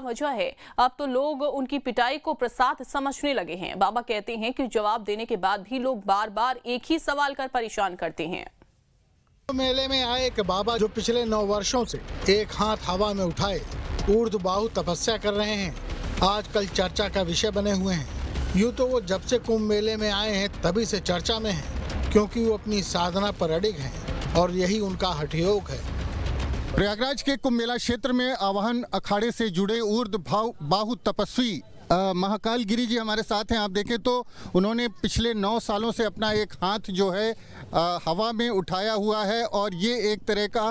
वजह है। अब तो लोग उनकी पिटाई को प्रसाद समझने लगे हैं। बाबा कहते हैं कि जवाब देने के बाद भी लोग बार बार एक ही सवाल कर परेशान करते हैं। मेले में आए एक बाबा जो पिछले 9 वर्षों से एक हाथ हवा में उठाए ऊर्ध्वबाहु तपस्या कर रहे हैं, आजकल चर्चा का विषय बने हुए हैं। यूँ तो वो जब से कुंभ मेले में आए हैं तभी से चर्चा में हैं, क्योंकि वो अपनी साधना पर अडिग हैं और यही उनका हठयोग है। प्रयागराज के कुंभ मेला क्षेत्र में आवाहन अखाड़े से जुड़े ऊर्ध्वबाहु तपस्वी महाकाल गिरी जी हमारे साथ हैं। आप देखें तो उन्होंने पिछले 9 सालों से अपना एक हाथ जो है हवा में उठाया हुआ है और ये एक तरह का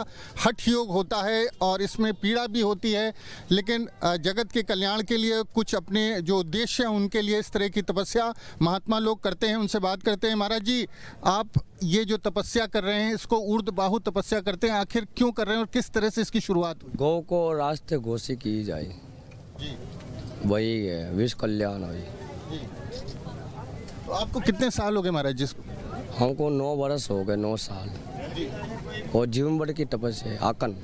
हठ योग होता है और इसमें पीड़ा भी होती है, लेकिन जगत के कल्याण के लिए कुछ अपने जो उद्देश्य हैं उनके लिए इस तरह की तपस्या महात्मा लोग करते हैं। उनसे बात करते हैं। महाराज जी, आप ये जो तपस्या कर रहे हैं इसको ऊर्ध्वबाहु तपस्या करते हैं, आखिर क्यों कर रहे हैं और किस तरह से इसकी शुरुआत हुई? गौ को रास्ते घोषित की जाए जी, वही है, विश्व कल्याण है। तो आपको कितने साल हो गए महाराज जी? हमको 9 वर्ष हो गए, 9 साल। और जीवन भर की तपस्या है, आकन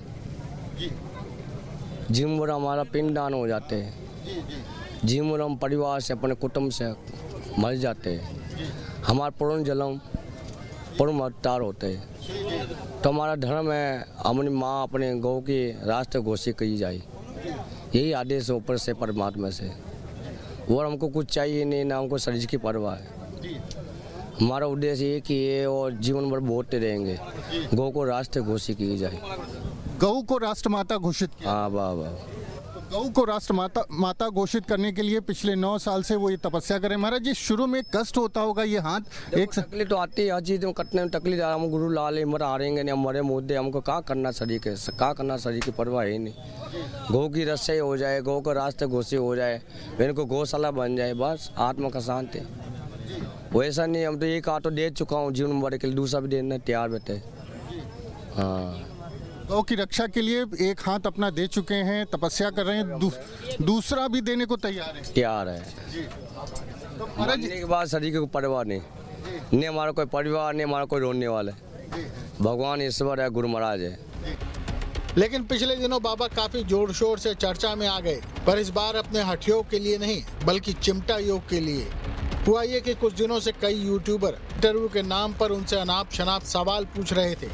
जीवन भर हमारा पिंडदान हो जाते हैं। जीवन भर हम परिवार से अपने कुटुंब से मर जाते हैं। हमारा पूर्ण जन्म पूर्ण अवतार होते हैं। तो हमारा धर्म है अपनी माँ अपने गौ की रास्ते घोषित की जाए, यही आदेश है ऊपर से परमात्मा से। और हमको कुछ चाहिए नहीं, ना हमको शरीर की परवाह है। हमारा उद्देश्य एक ही है और जीवन भर बोलते रहेंगे, गौ को राष्ट्र घोषित की जाए। गौ को राष्ट्रमाता घोषित किया? हाँ, वाह वाह। तो गौ को राष्ट्रमाता घोषित करने के लिए पिछले 9 साल से वो ये तपस्या करें। महाराज जी, शुरू में कष्ट होता होगा, ये हाथ एक तकलीफ तो आती है, हर चीज़ में कटने में तकलीफ। हम गुरु लाल मर हारेंगे नहीं, मरे मुद्दे, हमको कहाँ करना शरीर के, कहाँ करना शरीर की परवाह ही नहीं। गौ की रस्से हो जाए, गौ का रास्ते घोषित हो जाए, इनको गौशाला बन जाए, बस आत्मा का शांति। वैसा नहीं, हम तो एक हाथ तो दे चुका हूँ जीवन भर के लिए, दूसरा भी देने तैयार बैठे। हाँ, गौ की रक्षा के लिए एक हाथ अपना दे चुके हैं, तपस्या कर रहे हैं, दूसरा भी देने को तैयार है। तैयार है। तो महाराज जी के बाद शरीर को परवाह नहीं हमारा कोई परिवार नहीं, हमारा कोई रोने वाला है। भगवान ईश्वर है, गुरु महाराज है। लेकिन पिछले दिनों बाबा काफी जोर शोर से चर्चा में आ गए, पर इस बार अपने हठयोग के लिए नहीं बल्कि चिमटा योग के लिए। हुआ ये कि कुछ दिनों से कई यूट्यूबर इंटरव्यू के नाम पर उनसे अनाप शनाप सवाल पूछ रहे थे,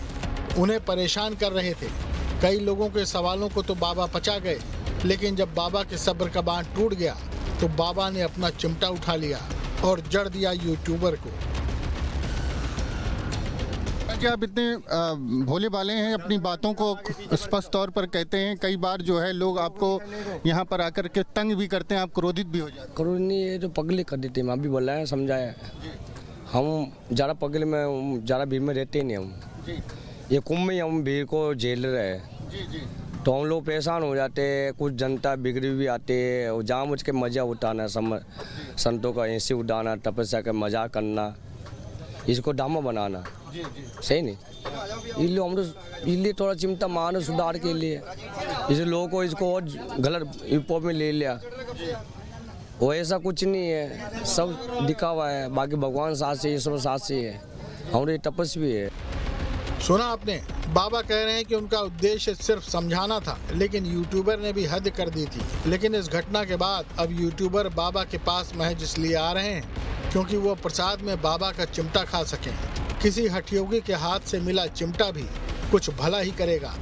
उन्हें परेशान कर रहे थे। कई लोगों के सवालों को तो बाबा पचा गए, लेकिन जब बाबा के सब्र का बांध टूट गया तो बाबा ने अपना चिमटा उठा लिया और जड़ दिया यूट्यूबर को। क्या आप इतने भोले भाले हैं, अपनी बातों को स्पष्ट तौर पर कहते हैं। कई बार जो है लोग आपको यहाँ पर आकर के तंग भी करते हैं, आप क्रोधित भी हो जाते हैं। क्रोध नहीं, ये जो पगले कर देते हैं, अभी बोला है, समझाया। हम ज़्यादा पगले में ज़्यादा भीड़ में रहते नहीं। हम ये कुंभ में हम भीड़ को झेल रहे हैं, तो हम लोग परेशान हो जाते हैं। कुछ जनता बिगड़ी भी आते हैं और जहाँ मुझ के मज़ा उठाना, संतों का ऐसे उड़ाना, तपस्या का मजाक करना, इसको ड्रामा बनाना सही नहीं। इसलिए हम लोग इसलिए थोड़ा चिमटा मानो सुधार के लिए, इसलिए लोगों को इसको और गलत हिप-हॉप में ले लिया। वो ऐसा कुछ नहीं है, सब दिखावा है। बाकी भगवान साथ से, ईश्वर साथ से है, हम लोग तपस्वी है। सुना आपने, बाबा कह रहे हैं कि उनका उद्देश्य सिर्फ समझाना था, लेकिन यूट्यूबर ने भी हद कर दी थी। लेकिन इस घटना के बाद अब यूट्यूबर बाबा के पास महज इसलिए आ रहे हैं क्योंकि वो प्रसाद में बाबा का चिमटा खा सकें। किसी हठयोगी के हाथ से मिला चिमटा भी कुछ भला ही करेगा।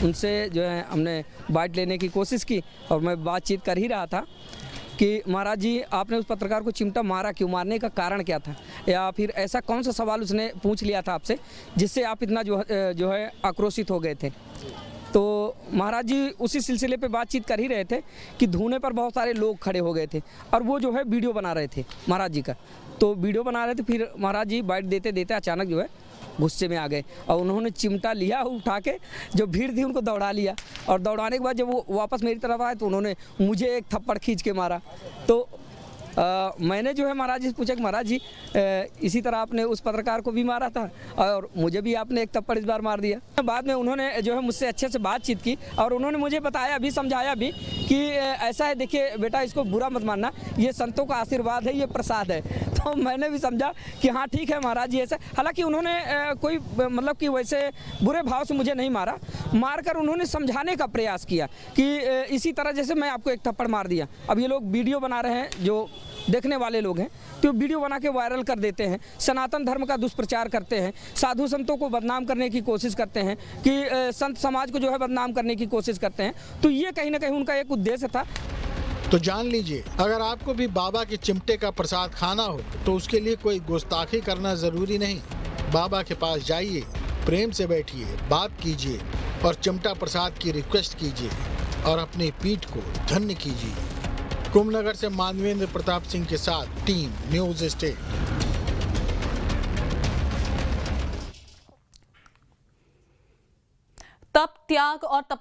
उनसे जो है हमने बाइट लेने की कोशिश की और मैं बातचीत कर ही रहा था कि महाराज जी, आपने उस पत्रकार को चिमटा मारा क्यों, मारने का कारण क्या था, या फिर ऐसा कौन सा सवाल उसने पूछ लिया था आपसे जिससे आप इतना जो है आक्रोशित हो गए थे। तो महाराज जी उसी सिलसिले पे बातचीत कर ही रहे थे कि धूने पर बहुत सारे लोग खड़े हो गए थे और वो जो है वीडियो बना रहे थे महाराज जी का। तो वीडियो बना रहे थे, फिर महाराज जी बाइट देते देते अचानक जो है गुस्से में आ गए और उन्होंने चिमटा लिया, उठा के जो भीड़ थी उनको दौड़ा लिया और दौड़ाने के बाद जब वो वापस मेरी तरफ आए तो उन्होंने मुझे एक थप्पड़ खींच के मारा। तो मैंने जो है महाराज जी से पूछा कि महाराज जी इसी तरह आपने उस पत्रकार को भी मारा था और मुझे भी आपने एक थप्पड़ इस बार मार दिया। बाद में उन्होंने जो है मुझसे अच्छे से बातचीत की और उन्होंने मुझे बताया भी, समझाया भी कि ऐसा है, देखिए बेटा, इसको बुरा मत मानना, ये संतों का आशीर्वाद है, ये प्रसाद है। तो मैंने भी समझा कि हाँ ठीक है महाराज जी ऐसा। हालांकि उन्होंने कोई मतलब कि वैसे बुरे भाव से मुझे नहीं मारा, मारकर उन्होंने समझाने का प्रयास किया कि इसी तरह जैसे मैं आपको एक थप्पड़ मार दिया। अब ये लोग वीडियो बना रहे हैं, जो देखने वाले लोग हैं तो वीडियो बना के वायरल कर देते हैं, सनातन धर्म का दुष्प्रचार करते हैं, साधु संतों को बदनाम करने की कोशिश करते हैं कि संत समाज को जो है बदनाम करने की कोशिश करते हैं। तो ये कहीं ना कहीं उनका एक उद्देश्य था। तो जान लीजिए, अगर आपको भी बाबा के चिमटे का प्रसाद खाना हो तो उसके लिए कोई गुस्ताखी करना जरूरी नहीं। बाबा के पास जाइए, प्रेम से बैठिए, बात कीजिए और चिमटा प्रसाद की रिक्वेस्ट कीजिए और अपनी पीठ को धन्य कीजिए। कुंभनगर से मानवेंद्र प्रताप सिंह के साथ टीम न्यूज़ स्टेट। तप, त्याग और